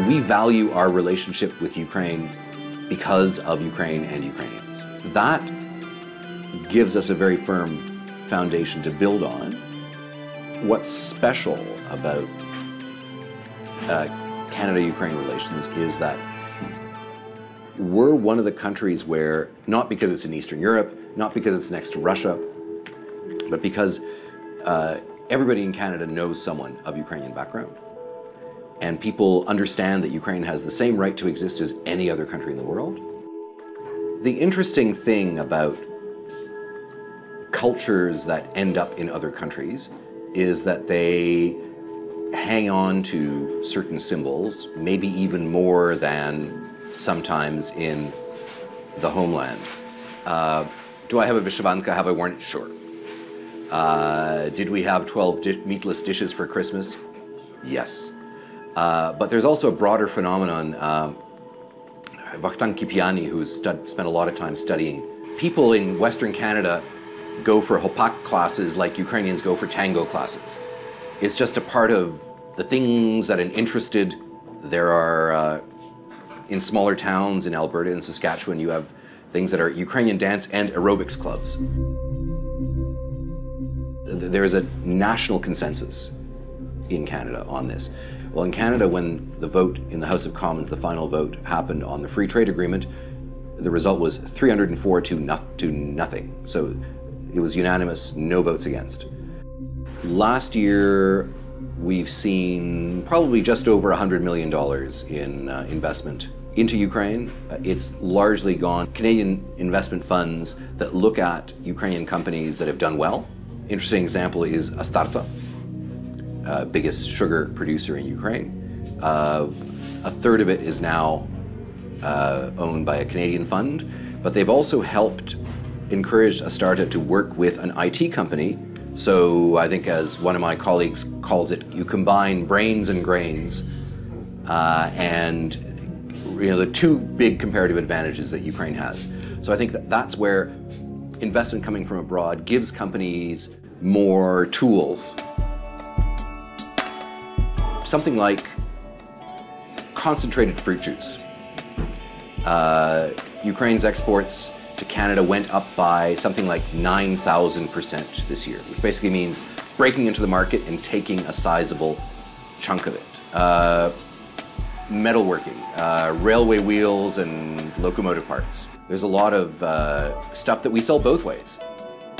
We value our relationship with Ukraine because of Ukraine and Ukrainians. That gives us a very firm foundation to build on. What's special about Canada-Ukraine relations is that we're one of the countries where, not because it's in Eastern Europe, not because it's next to Russia, but because everybody in Canada knows someone of Ukrainian background. And people understand that Ukraine has the same right to exist as any other country in the world. The interesting thing about cultures that end up in other countries is that they hang on to certain symbols, maybe even more than sometimes in the homeland. Do I have a Vyshavanka? Have I worn it? Sure. Did we have 12 meatless dishes for Christmas? Yes. But there's also a broader phenomenon. Vakhtang Kipiani, who's spent a lot of time studying, people in Western Canada go for hopak classes like Ukrainians go for tango classes. It's just a part of the things that are interested. There are, in smaller towns in Alberta and Saskatchewan, you have things that are Ukrainian dance and aerobics clubs. There's a national consensus in Canada on this. Well, in Canada, when the vote in the House of Commons, the final vote, happened on the free trade agreement, the result was 304 to nothing. So it was unanimous, no votes against. Last year, we've seen probably just over $100 million in investment into Ukraine. It's largely gone Canadian investment funds that look at Ukrainian companies that have done well. Interesting example is Astarta, biggest sugar producer in Ukraine. A third of it is now owned by a Canadian fund, but they've also helped encourage Astarta to work with an IT company. So I think, as one of my colleagues calls it, you combine brains and grains, and the two big comparative advantages that Ukraine has. So I think that's where investment coming from abroad gives companies more tools. Something like concentrated fruit juice. Ukraine's exports to Canada went up by something like 9,000% this year, which basically means breaking into the market and taking a sizable chunk of it. Metalworking, railway wheels and locomotive parts. There's a lot of stuff that we sell both ways.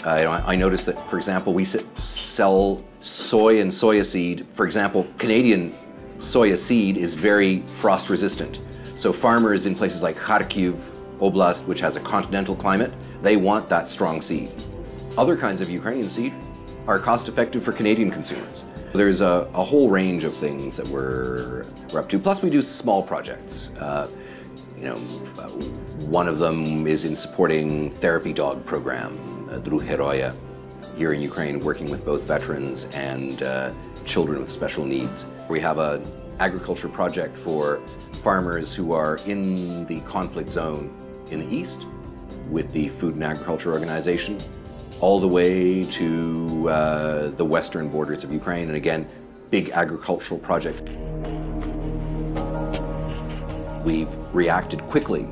I noticed that, for example, we sell soy and soya seed. For example, Canadian soya seed is very frost resistant. So farmers in places like Kharkiv Oblast, which has a continental climate, they want that strong seed. Other kinds of Ukrainian seed are cost effective for Canadian consumers. There's a whole range of things that we're up to. Plus we do small projects. One of them is in supporting therapy dog program, Druh Heroya, here in Ukraine, working with both veterans and children with special needs. We have an agriculture project for farmers who are in the conflict zone in the east with the Food and Agriculture Organization, all the way to the western borders of Ukraine, and again, big agricultural project. We've reacted quickly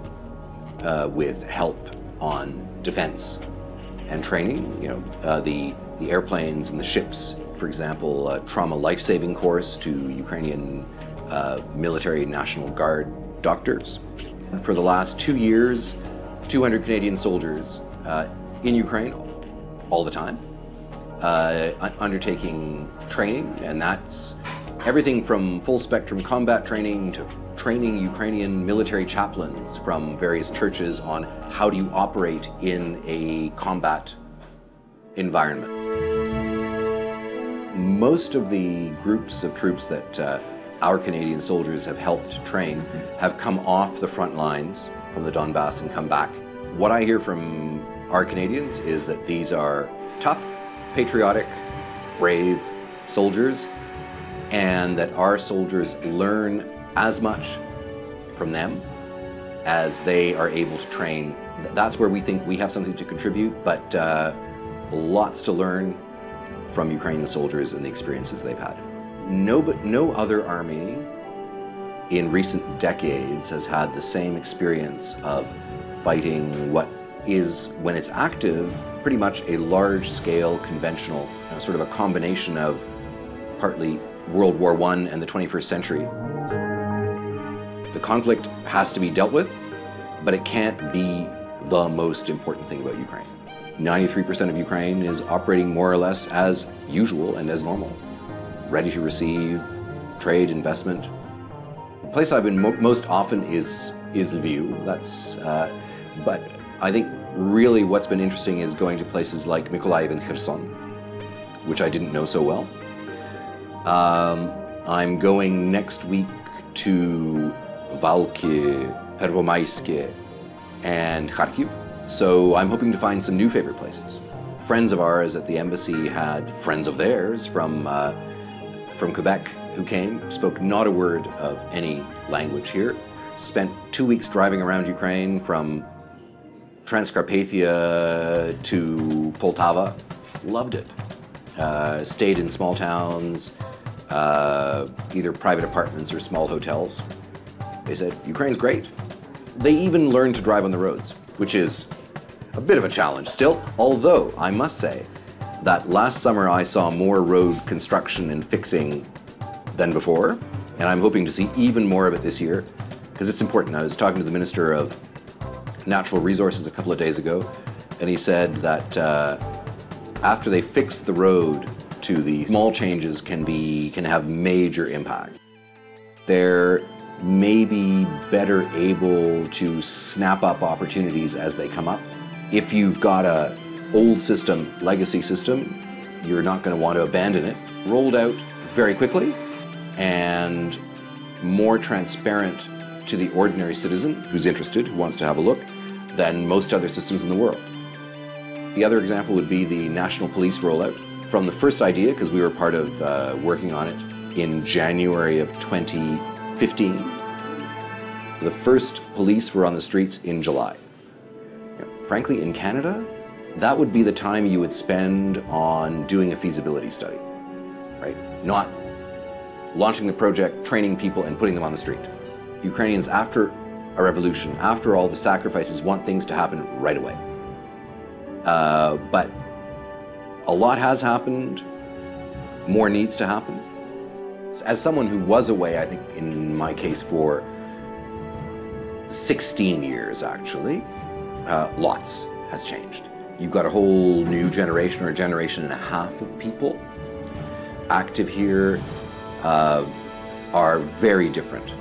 with help on defense and training. The airplanes and the ships, for example, trauma life-saving course to Ukrainian military National Guard doctors. For the last 2 years, 200 Canadian soldiers in Ukraine all the time, undertaking training, and that's everything from full-spectrum combat training to training Ukrainian military chaplains from various churches on how do you operate in a combat environment. Most of the groups of troops that our Canadian soldiers have helped train have come off the front lines from the Donbass and come back. What I hear from our Canadians is that these are tough, patriotic, brave soldiers, and that our soldiers learn as much from them as they are able to train. That's where we think we have something to contribute, but lots to learn from Ukrainian soldiers and the experiences they've had. No other army in recent decades has had the same experience of fighting what is, when it's active, pretty much a large-scale conventional, sort of a combination of partly World War I and the 21st century. The conflict has to be dealt with, but it can't be the most important thing about Ukraine. 93% of Ukraine is operating more or less as usual and as normal, ready to receive trade, investment. The place I've been most often is Lviv. But I think really what's been interesting is going to places like Mykolaiv and Kherson, which I didn't know so well. I'm going next week to Valky, Pervomaysk, and Kharkiv. So I'm hoping to find some new favorite places. Friends of ours at the embassy had friends of theirs from Quebec who came, spoke not a word of any language here, spent 2 weeks driving around Ukraine from Transcarpathia to Poltava, loved it. Stayed in small towns, either private apartments or small hotels. They said, Ukraine's great. They even learned to drive on the roads, which is a bit of a challenge still, although I must say that last summer I saw more road construction and fixing than before, and I'm hoping to see even more of it this year, because it's important. I was talking to the Minister of Natural Resources a couple of days ago, and he said that after they fix the road, to the small changes can have major impact. They're maybe better able to snap up opportunities as they come up. If you've got a old system, legacy system, you're not going to want to abandon it. Rolled out very quickly and more transparent to the ordinary citizen who's interested, who wants to have a look, than most other systems in the world. The other example would be the National Police rollout. From the first idea, because we were part of working on it in January of 2015, the first police were on the streets in July. Frankly, in Canada, that would be the time you would spend on doing a feasibility study, right? Not launching the project, training people, and putting them on the street. Ukrainians, after a revolution, after all the sacrifices, want things to happen right away. But a lot has happened, more needs to happen. As someone who was away, I think in my case for 16 years actually, lots has changed. You've got a whole new generation or a generation and a half of people active here, are very different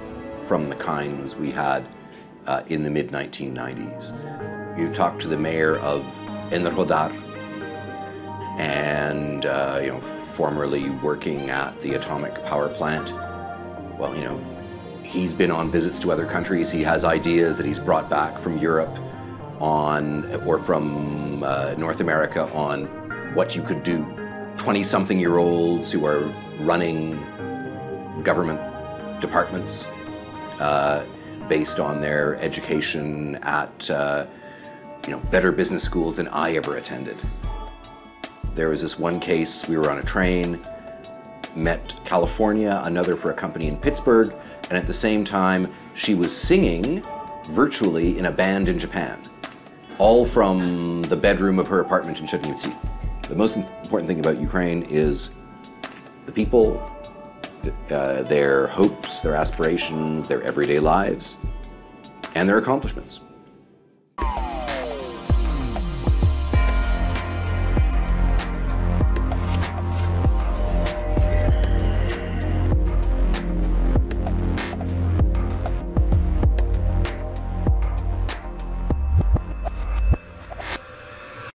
from the kinds we had in the mid-1990s. You talk to the mayor of Enerhodar, and formerly working at the atomic power plant. Well, he's been on visits to other countries. He has ideas that he's brought back from Europe or from North America on what you could do. 20-something-year-olds who are running government departments based on their education at better business schools than I ever attended. There was this one case, we were on a train, met California, another for a company in Pittsburgh, and at the same time, she was singing virtually in a band in Japan, all from the bedroom of her apartment in Chernivtsi. The most important thing about Ukraine is the people, their hopes, their aspirations, their everyday lives, and their accomplishments.